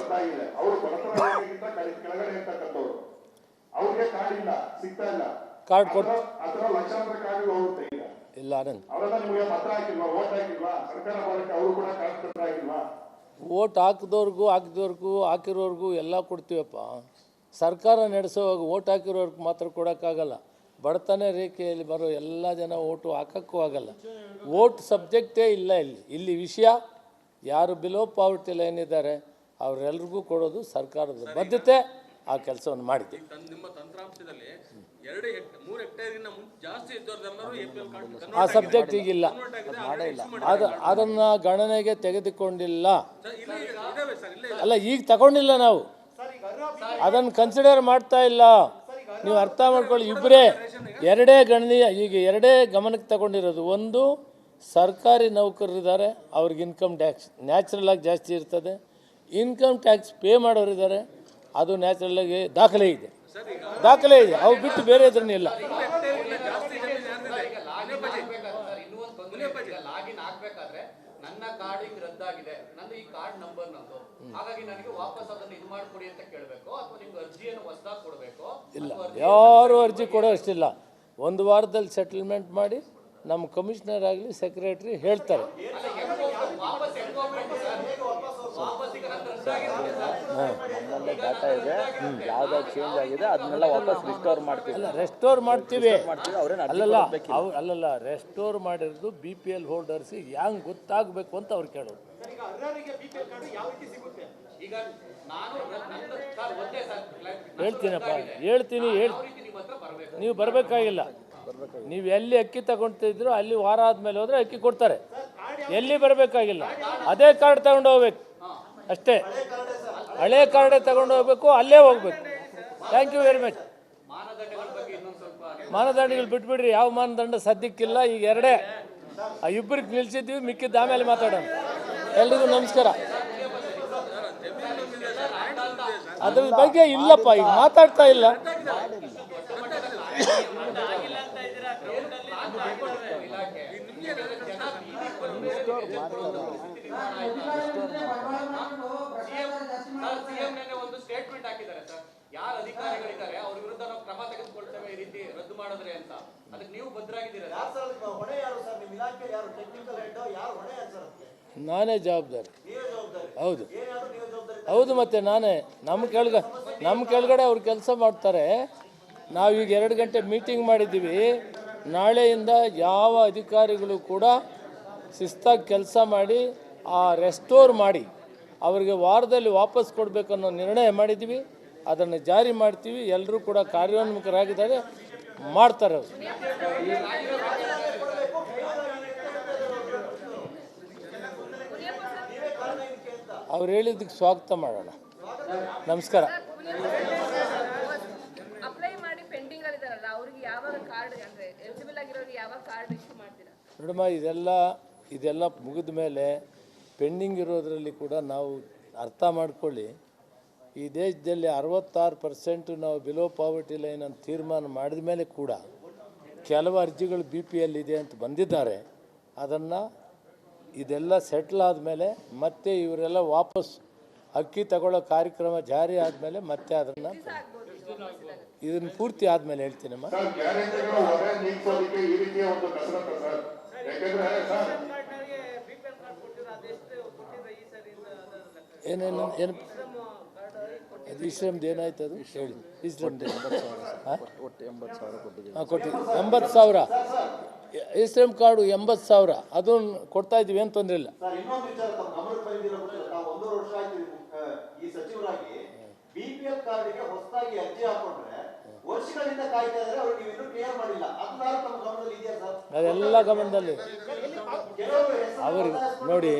ರದ್ದಾಗಿದೆ. ಅವರು ಬಡತನಗಿಂತ ಕೆಳಗಡೆ ಇರ್ತಕ್ಕಂಥವ್ರು, ಅವ್ರಿಗೆ ಕಾರ್ಡ್ ಇಲ್ಲ, ಸಿಗ್ತಾ ಇಲ್ಲ. ಕಾರ್ಡ್ ಕೊಟ್ಟು ಅಥವಾ ಲಕ್ಷಾಂತರ ಕಾರ್ಡ್ ಹೋಗುತ್ತೆ ಈಗ. ಇಲ್ಲ ಆನಂದ್, ಅವರೆಲ್ಲ ನಿಮಗೆ ಪತ್ರ ಹಾಕಿಲ್ವಾ, ಓಟ್ ಹಾಕಿಲ್ವಾ, ಸರ್ಕಾರ ಬರೋಕ್ಕೆ ಅವರು ಕೂಡ ಕಾರ್ಡ್ ಪತ್ರ ಹಾಕಿಲ್ವಾ? ಓಟ್ ಹಾಕಿದವ್ರಿಗೂ ಹಾಕಿರೋರ್ಗೂ ಎಲ್ಲ ಕೊಡ್ತೀವಪ್ಪ. ಸರ್ಕಾರ ನಡೆಸೋವಾಗ ಓಟ್ ಹಾಕಿರೋರ್ಗೆ ಮಾತ್ರ ಕೊಡೋಕ್ಕಾಗಲ್ಲ. ಬಡತನ ರೇಖೆಯಲ್ಲಿ ಬರೋ ಎಲ್ಲ ಜನ ಓಟು ಹಾಕೋಕ್ಕೂ ಆಗಲ್ಲ. ಓಟ್ ಸಬ್ಜೆಕ್ಟೇ ಇಲ್ಲ ಇಲ್ಲಿ ವಿಷಯ ಯಾರು ಬಿಲೋ ಪಾವರ್ಟಿ ಲೈನ್ ಇದ್ದಾರೆ ಅವರೆಲ್ರಿಗೂ ಕೊಡೋದು ಸರ್ಕಾರದ ಬದ್ಧತೆ. ಆ ಕೆಲಸವನ್ನು ಮಾಡಿದೆ. ನಿಮ್ಮ ತಂತ್ರಾಂಶದಲ್ಲಿ 2-3 ಹೆಕ್ಟೇರಿನ ಜಾಸ್ತಿ ಇದ್ದವರೆಲ್ಲರೂ ಆ ಸಬ್ಜೆಕ್ಟ್ ಈಗಿಲ್ಲ, ಅದನ್ನು ಗಣನೆಗೆ ತೆಗೆದುಕೊಂಡಿಲ್ಲ. ಅಲ್ಲ, ಈಗ ತಗೊಂಡಿಲ್ಲ, ನಾವು ಅದನ್ನು ಕನ್ಸಿಡರ್ ಮಾಡ್ತಾ ಇಲ್ಲ. ನೀವು ಅರ್ಥ ಮಾಡ್ಕೊಳ್ಳಿ. ಎರಡೇ ಗಣನೀಯ, ಈಗ ಎರಡೇ ಗಮನಕ್ಕೆ ತಗೊಂಡಿರೋದು. ಒಂದು, ಸರ್ಕಾರಿ ನೌಕರರಿದ್ದಾರೆ, ಅವ್ರಿಗೆ ಇನ್ಕಮ್ ಟ್ಯಾಕ್ಸ್ ನ್ಯಾಚುರಲ್ ಆಗಿ ಜಾಸ್ತಿ ಇರ್ತದೆ. ಇನ್ಕಮ್ ಟ್ಯಾಕ್ಸ್ ಪೇ ಮಾಡೋರಿದ್ದಾರೆ, ಅದು ನ್ಯಾಚುರಲ್ ಆಗಿ ದಾಖಲೆ ಇದೆ. ಅವು ಬಿಟ್ಟು ಬೇರೆ ಇದ್ರನ್ನ ಇಲ್ಲ. ನನ್ನ ಕಾರ್ಡ್ ರದ್ದಾಗಿದೆ, ನಂದು ಈ ಕಾರ್ಡ್ ನಂಬರ್ ನಂದು, ಹಾಗಾಗಿ ನನಗೆ ವಾಪಸ್ ಅದನ್ನು ಇದು ಮಾಡಿಕೊಡಿ ಅಂತ ಕೇಳಬೇಕು ಅಥವಾ ನಿಮ್ಗೆ ಅರ್ಜಿಯನ್ನು ಹೊಸದಾಗಿ ಕೊಡಬೇಕು? ಇಲ್ಲ, ಯಾರು ಅರ್ಜಿ ಕೊಡೋ ಅಷ್ಟಿಲ್ಲ. ಒಂದು ವಾರದಲ್ಲಿ ಸೆಟಲ್ಮೆಂಟ್ ಮಾಡಿ ನಮ್ಮ ಕಮಿಷನರ್ ಆಗಲಿ ಸೆಕ್ರೆಟರಿ ಹೇಳ್ತಾರೆ. ನಮ್ಮಲ್ಲೇ ಡಾಟಾ ಇದೆ, ಯಾವ್ದಾದ್ರು ಚೇಂಜ್ ಆಗಿದೆ ಅದನ್ನೆಲ್ಲ ವಾಪಸ್ ರಿಸ್ಟೋರ್ ಮಾಡ್ತೀವಿ. ಅಲ್ಲ, ರೆಸ್ಟೋರ್ ಮಾಡ್ತೀವಿ. ಅಲ್ಲಲ್ಲ, ರೆಸ್ಟೋರ್ ಮಾಡಿರೋದು BPL ಹೋಲ್ಡರ್ಸಿಗೆ ಹೆಂಗೆ ಗೊತ್ತಾಗಬೇಕು ಅಂತ ಅವ್ರು ಕೇಳೋದು. ಹೇಳ್ತೀನಿ. ನೀವು ಬರಬೇಕಾಗಿಲ್ಲ. ನೀವು ಎಲ್ಲಿ ಅಕ್ಕಿ ತಗೊಳ್ತಿದ್ರು ಅಲ್ಲಿ ವಾರ ಆದಮೇಲೆ ಹೋದರೆ ಅಕ್ಕಿ ಕೊಡ್ತಾರೆ. ಎಲ್ಲಿ ಬರಬೇಕಾಗಿಲ್ಲ, ಅದೇ ಕಾರ್ಡ್ ತಗೊಂಡು ಹೋಗ್ಬೇಕು ಅಷ್ಟೇ. ಹಳೆ ಕಾರ್ಡೇ ತಗೊಂಡು ಹೋಗ್ಬೇಕು, ಅಲ್ಲೇ ಹೋಗ್ಬೇಕು. Thank you very much. ಮಾನದಂಡಗಳು ಬಿಟ್ಬಿಡ್ರಿ, ಯಾವ ಮಾನದಂಡ ಸದ್ಯಕ್ಕಿಲ್ಲ. ಈಗ ಎರಡೇ, ಇಬ್ಬರಿಗೆ ನಿಲ್ಸಿದ್ವಿ, ಮಿಕ್ಕಿದ್ದು ಆಮೇಲೆ ಮಾತಾಡೋಣ. ಎಲ್ರಿಗೂ ನಮಸ್ಕಾರ. ಅದ್ರ ಬಗ್ಗೆ ಇಲ್ಲಪ್ಪ, ಈಗ ಮಾತಾಡ್ತಾ ಇಲ್ಲ. ಒಂದು ಸ್ಟೇಟ್ಮೆಂಟ್ ಹಾಕಿದ್ದಾರೆ ಸರ್, ಯಾರು ಅಧಿಕಾರಿಗಳಿದ್ದಾರೆ ಅವ್ರ ವಿರುದ್ಧ ನಾವು ಕ್ರಮ ತೆಗೆದುಕೊಳ್ತೇವೆ ಈ ರೀತಿ ರದ್ದು ಮಾಡಿದ್ರೆ ಅಂತ. ಅದಕ್ಕೆ ನೀವು ಬದ್ಧರಾಗಿದ್ದೀರಾ? ನಾನೇ ಜವಾಬ್ದಾರಿ. ಹೌದು ಮತ್ತೆ ನಾನೇ. ನಮ್ಮ ಕೆಳಗಡೆ ಅವ್ರು ಕೆಲಸ ಮಾಡ್ತಾರೆ. ನಾವೀಗ 2 ಗಂಟೆ ಮೀಟಿಂಗ್ ಮಾಡಿದ್ದೀವಿ. ನಾಳೆಯಿಂದ ಯಾವ ಅಧಿಕಾರಿಗಳು ಕೂಡ ಶಿಸ್ತಾಗಿ ಕೆಲಸ ಮಾಡಿ ರೆಸ್ಟೋರ್ ಮಾಡಿ ಅವರಿಗೆ ವಾರದಲ್ಲಿ ವಾಪಸ್ ಕೊಡಬೇಕನ್ನೋ ನಿರ್ಣಯ ಮಾಡಿದ್ದೀವಿ. ಅದನ್ನು ಜಾರಿ ಮಾಡ್ತೀವಿ. ಎಲ್ಲರೂ ಕೂಡ ಕಾರ್ಯೋನ್ಮುಖರಾಗಿದ್ದಾರೆ, ಮಾಡ್ತಾರೆ. ಅವ್ರು ಹೇಳಿದ್ದಕ್ಕೆ ಸ್ವಾಗತ ಮಾಡೋಣ. ನಮಸ್ಕಾರ. ನೋಡಮ್ಮ, ಇದೆಲ್ಲ ಮುಗಿದ ಮೇಲೆ ಪೆಂಡಿಂಗ್ ಇರೋದರಲ್ಲಿ ಕೂಡ ನಾವು ಅರ್ಥ ಮಾಡ್ಕೊಳ್ಳಿ. ಈ ದೇಶದಲ್ಲಿ 66% ನಾವು ಬಿಲೋ ಪಾವರ್ಟಿ ಲೈನ್ ಅಂತ ತೀರ್ಮಾನ ಮಾಡಿದ ಮೇಲೆ ಕೂಡ ಕೆಲವು ಅರ್ಜಿಗಳು BPL ಇದೆ ಅಂತ ಬಂದಿದ್ದಾರೆ. ಅದನ್ನು ಇದೆಲ್ಲ ಸೆಟ್ಲ್ ಆದಮೇಲೆ ಮತ್ತೆ ಇವರೆಲ್ಲ ವಾಪಸ್ ಅಕ್ಕಿ ತಗೊಳ್ಳೋ ಕಾರ್ಯಕ್ರಮ ಜಾರಿ ಆದಮೇಲೆ ಮತ್ತೆ ಇದನ್ನು ಪೂರ್ತಿ ಆದಮೇಲೆ ಹೇಳ್ತೀನಮ್ಮ. ಏನೇನು ಇಶ್ರಮ್ದು ಏನಾಯ್ತು ಅದು ಹೇಳಿ. ಇಶ್ರಮ್ದು 80,000 ಇಶ್ರಮ್ ಕಾರ್ಡು 80,000 ಅದನ್ನು ಕೊಡ್ತಾ ಇದ್ದೀವಿ, ಏನು ತೊಂದರೆ ಇಲ್ಲ. ಅದೆಲ್ಲ ಗಮನದಲ್ಲಿ ಅವ್ರಿಗೆ ನೋಡಿ.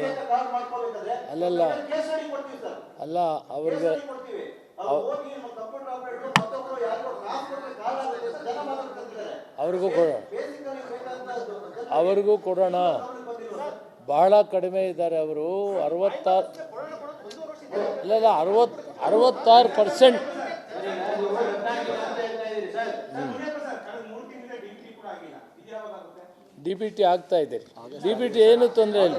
ಅಲ್ಲ ಅವ್ರಿಗೆ ಅವ್ರಿಗೂ ಕೊಡೋಣ. ಬಹಳ ಕಡಿಮೆ ಇದ್ದಾರೆ ಅವರು. 66% DBT ಆಗ್ತಾ ಇದೆ. DBT ಏನು ತೊಂದರೆ ಇಲ್ಲ,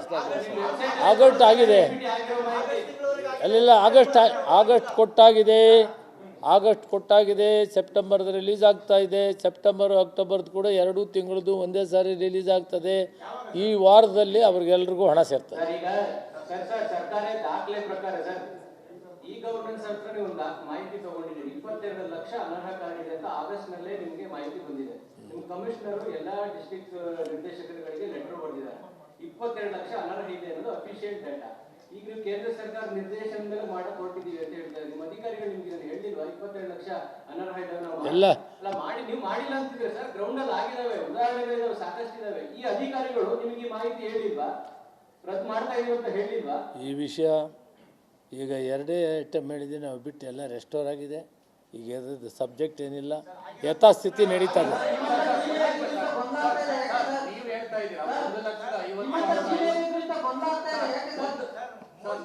ಆಗೌಟ್ ಆಗಿದೆ. ಅಲ್ಲೆಲ್ಲ ಆಗಸ್ಟ್ ಕೊಟ್ಟಾಗಿದೆ, ಸೆಪ್ಟೆಂಬರ್ದು ರಿಲೀಸ್ ಆಗ್ತಾ ಇದೆ, ಸೆಪ್ಟೆಂಬರ್ ಅಕ್ಟೋಬರ್ದು ಕೂಡ 2 ತಿಂಗಳದ್ದು ಒಂದೇ ಸಾರಿ ರಿಲೀಸ್ ಆಗ್ತದೆ. ಈ ವಾರದಲ್ಲಿ ಅವ್ರಿಗೆಲ್ರಿಗೂ ಹಣ ಸೇರ್ತದೆ. ಸರ್ ಈಗ ಸರ್ಕಾರ ದಾಖಲೆ ಪ್ರಕಾರ ಸರ್ ಈ ಗವರ್ನೆನ್ಸ್ ಹತ್ರ ನೀವು ಮಾಹಿತಿ ತಗೊಂಡಿದ್ದೀರಿ. 22 ಲಕ್ಷ ಅನರ್ಹ ಕಾರ್ಡ್ ಇದೆ ಅಂತ ಆಗಸ್ಟ್ ನಲ್ಲೇ ನಿಮಗೆ ಮಾಹಿತಿ ಬಂದಿದೆ. ನಿಮ್ಮ ಕಮಿಷನರ್ ಎಲ್ಲಾ ಡಿಸ್ಟ್ರಿಕ್ಟ್ ನಿರ್ದೇಶಕರುಗಳಿಗೆ ಲೆಟರ್ ಬರೆದಿದ್ದಾರೆ. 22 ಲಕ್ಷ ಅನರ್ಹ ಇದೆ ಅನ್ನೋದು ಅಫಿಷಿಯಲ್ ಡೇಟಾ. ಈಗ ನೀವು ಕೇಂದ್ರ ಸರ್ಕಾರ ನಿರ್ದೇಶನ ಮೇಲೆ ಮಾಡಕ್ ಹೊರಟಿದ್ದೀವಿ ಅಂತ ಹೇಳ್ತಾರೆ. ನಿಮ್ಮ ಅಧಿಕಾರಿಗಳು ನಿಮ್ಗೆ ಹೇಳಿಲ್ವಾ 22 ಲಕ್ಷ ಅನರ್ಹ ಇದಾವೆ ನಾವು ಎಲ್ಲ ಮಾಡಿ ನೀವು ಮಾಡಿಲ್ಲ ಅಂತಿದ್ರೆ ಸರ್? ಗ್ರೌಂಡ್ ಅಲ್ಲಿ ಆಗಿದಾವೆ, ಉದಾಹರಣೆಗಳಿದಾವೆ, ಸಾಕಷ್ಟು ಇದಾವೆ. ಈ ಅಧಿಕಾರಿಗಳು ನಿಮಗೆ ಈ ಮಾಹಿತಿ ಹೇಳಿಲ್ವಾ? ರದ್ದು ಮಾಡ್ತಾ ಇದೀವಿ ಅಂತ ಹೇಳಿಲ್ವಾ? ಈ ವಿಷಯ ಈಗ 2 ಐಟಮ್ ಹೇಳಿದೆ, ನಾವು ಬಿಟ್ಟು ಎಲ್ಲ ರೆಸ್ಟೋರ್ ಆಗಿದೆ. ಈಗ ಅದ್ರದ್ದು ಸಬ್ಜೆಕ್ಟ್ ಏನಿಲ್ಲ, ಯಥಾಸ್ಥಿತಿ ನಡೀತಾ ಇದೆ. ನೀವು ಹೇಳ್ತಾ ಇದ್ದೀರಾ 1,50,000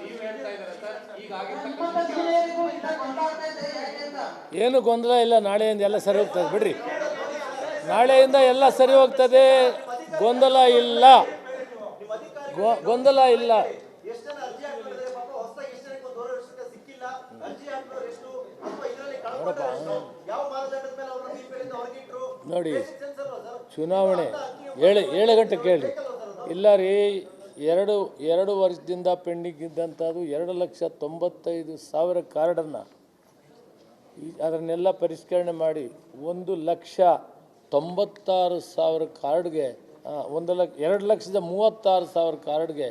ನೀವು ಹೇಳ್ತಾ ಇದ್ದೀರಾ ಸರ್ ಈಗ ಏನು ಗೊಂದಲ ಇಲ್ಲ, ನಾಳೆಯಿಂದ ಎಲ್ಲ ಸರಿ ಹೋಗ್ತದೆ ಬಿಡ್ರಿ. ನಾಳೆಯಿಂದ ಎಲ್ಲ ಸರಿ ಹೋಗ್ತದೆ, ಗೊಂದಲ ಇಲ್ಲ. ನೋಡಿ, ಚುನಾವಣೆ 7 ಗಂಟೆ ಕೇಳಿ ಇಲ್ಲ ರೀ. 2 ವರ್ಷದಿಂದ ಪೆಂಡಿಂಗ್ ಇದ್ದಂಥದ್ದು 2,95,000 ಕಾರ್ಡನ್ನು ಅದನ್ನೆಲ್ಲ ಪರಿಷ್ಕರಣೆ ಮಾಡಿ 1,96,000 ಕಾರ್ಡ್ಗೆ 2,36,000 ಕಾರ್ಡ್ಗೆ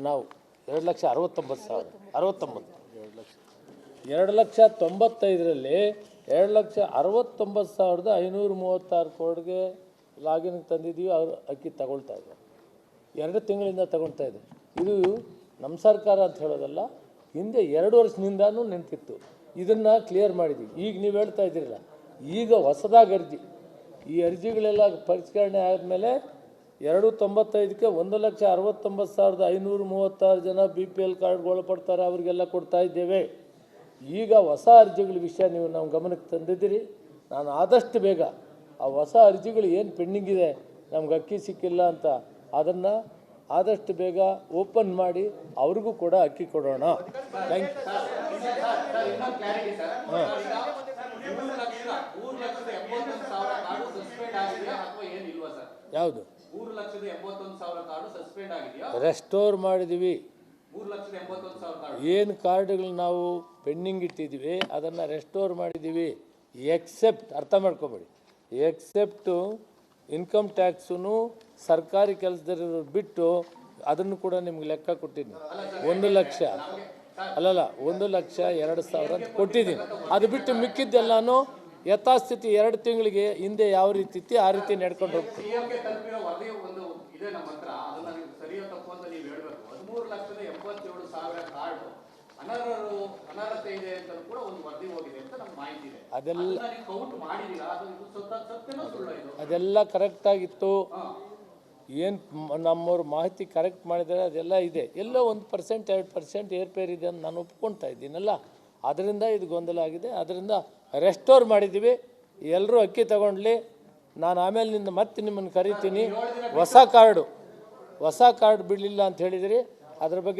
ನಾವು 2,69,000 2,95,000ರಲ್ಲಿ 2,69,536 ಕೋಡ್ಗೆ ಲಾಗಿನ್ ತಂದಿದ್ದೀವಿ. ಅವರು ಅಕ್ಕಿ ತಗೊಳ್ತಾ ಇದ್ದಾರೆ, 2 ತಿಂಗಳಿಂದ ತಗೊಳ್ತಾ ಇದೆ. ಇದು ನಮ್ಮ ಸರ್ಕಾರ ಅಂತ ಹೇಳೋದಲ್ಲ, ಹಿಂದೆ 2 ವರ್ಷದಿಂದನೂ ನಿಂತಿತ್ತು. ಇದನ್ನು ಕ್ಲಿಯರ್ ಮಾಡಿದ್ದೀವಿ. ಈಗ ನೀವು ಹೇಳ್ತಾ ಇದ್ದೀರಲ್ಲ, ಈಗ ಹೊಸದಾಗಿ ಅರ್ಜಿ, ಈ ಅರ್ಜಿಗಳೆಲ್ಲ ಪರಿಷ್ಕರಣೆ ಆದಮೇಲೆ 295ಕ್ಕೆ 1,69,536 ಜನ BPL ಕಾರ್ಡ್ಗಳು ಪಡ್ತಾರೆ, ಅವರಿಗೆಲ್ಲ ಕೊಡ್ತಾ ಇದ್ದೇವೆ. ಈಗ ಹೊಸ ಅರ್ಜಿಗಳ ವಿಷಯ ನೀವು ನಮ್ಮ ಗಮನಕ್ಕೆ ತಂದಿದ್ದೀರಿ. ನಾನು ಆದಷ್ಟು ಬೇಗ ಆ ಹೊಸ ಅರ್ಜಿಗಳು ಏನು ಪೆಂಡಿಂಗ್ ಇದೆ, ನಮ್ಗೆ ಅಕ್ಕಿ ಸಿಕ್ಕಿಲ್ಲ ಅಂತ, ಅದನ್ನು ಆದಷ್ಟು ಬೇಗ ಓಪನ್ ಮಾಡಿ ಅವ್ರಿಗೂ ಕೂಡ ಅಕ್ಕಿ ಕೊಡೋಣ. Thank you. ಯಾವುದು 3,81,000 ಕಾರ್ಡು ಸಸ್ಪೆಂಡ್ ಆಗಿದೆಯಾ? ರೆಸ್ಟೋರ್ ಮಾಡಿದ್ದೀವಿ. 3,81,000 ಕಾರ್ಡು ಏನು ಕಾರ್ಡ್ಗಳು ನಾವು ಪೆಂಡಿಂಗ್ ಇಟ್ಟಿದ್ದೀವಿ ಅದನ್ನು ರೆಸ್ಟೋರ್ ಮಾಡಿದ್ದೀವಿ. ಎಕ್ಸೆಪ್ಟ್, ಅರ್ಥ ಮಾಡ್ಕೊಬೇಡಿ, ಎಕ್ಸೆಪ್ಟು ಇನ್ಕಮ್ ಟ್ಯಾಕ್ಸೂ ಸರ್ಕಾರಿ ಕೆಲಸದಲ್ಲಿರೋರು ಬಿಟ್ಟು ಅದನ್ನು ಕೂಡ ನಿಮ್ಗೆ ಲೆಕ್ಕ ಕೊಟ್ಟಿದ್ದೀನಿ. 1 ಲಕ್ಷ ಅಲ್ಲಲ್ಲ 1,02,000 ಅಂತ ಕೊಟ್ಟಿದ್ದೀನಿ. ಅದು ಬಿಟ್ಟು ಮಿಕ್ಕಿದ್ದೆಲ್ಲನೂ ಯಥಾಸ್ಥಿತಿ 2 ತಿಂಗಳಿಗೆ ಹಿಂದೆ ಯಾವ ರೀತಿ ಇತ್ತು ಆ ರೀತಿ ನಡ್ಕೊಂಡು ಹೋಗ್ತೀವಿ. ತಲುಪಿರೋ ವರದಿ ಒಂದು ಇದೆ ನಮ್ಮ ಹತ್ರ, ಅದನ್ನ ನೀವು ಸರಿಯೋ ತಪ್ಪು ಅಂತ ನೀವು ಹೇಳ್ಬೇಕು. 13,77,000 ಕಾರ್ಡು ಅನರ್ಹತೆ ಇದೆ ಅಂತ ಕೂಡ ಒಂದು ವರದಿ ಹೋಗಿದೆ ಅಂತ ನಮ್ಗೆ ಮಾಹಿತಿ ಇದೆ. ಅದೆಲ್ಲ ಕೌಂಟ್ ಮಾಡಿದೀರಾ? ಅದು ಸತ್ಯನೋ ಸುಳ್ಳು ಇದು? ಅದೆಲ್ಲ ಕರೆಕ್ಟಾಗಿತ್ತು. ಏನು ನಮ್ಮವ್ರು ಮಾಹಿತಿ ಕರೆಕ್ಟ್ ಮಾಡಿದರೆ ಅದೆಲ್ಲ ಇದೆ. ಎಲ್ಲೋ 1% 2% ಏರ್ಪೇರ್ ಇದೆ ಅಂತ ನಾನು ಒಪ್ಕೊಳ್ತಾ ಇದ್ದೀನಲ್ಲ, ಅದರಿಂದ ಇದು ಗೊಂದಲ ಆಗಿದೆ. ಅದರಿಂದ ರೆಸ್ಟೋರ್ ಮಾಡಿದ್ದೀವಿ. ಎಲ್ಲರೂ ಅಕ್ಕಿ ತಗೊಂಡ್ಲಿ. ನಾನು ಆಮೇಲೆ ಮತ್ತೆ ನಿಮ್ಮನ್ನು ಕರಿತೀನಿ. ಹೊಸ ಕಾರ್ಡ್ ಬಿಡಲಿಲ್ಲ ಅಂತ ಹೇಳಿದಿರಿ, ಅದ್ರ ಬಗ್ಗೆ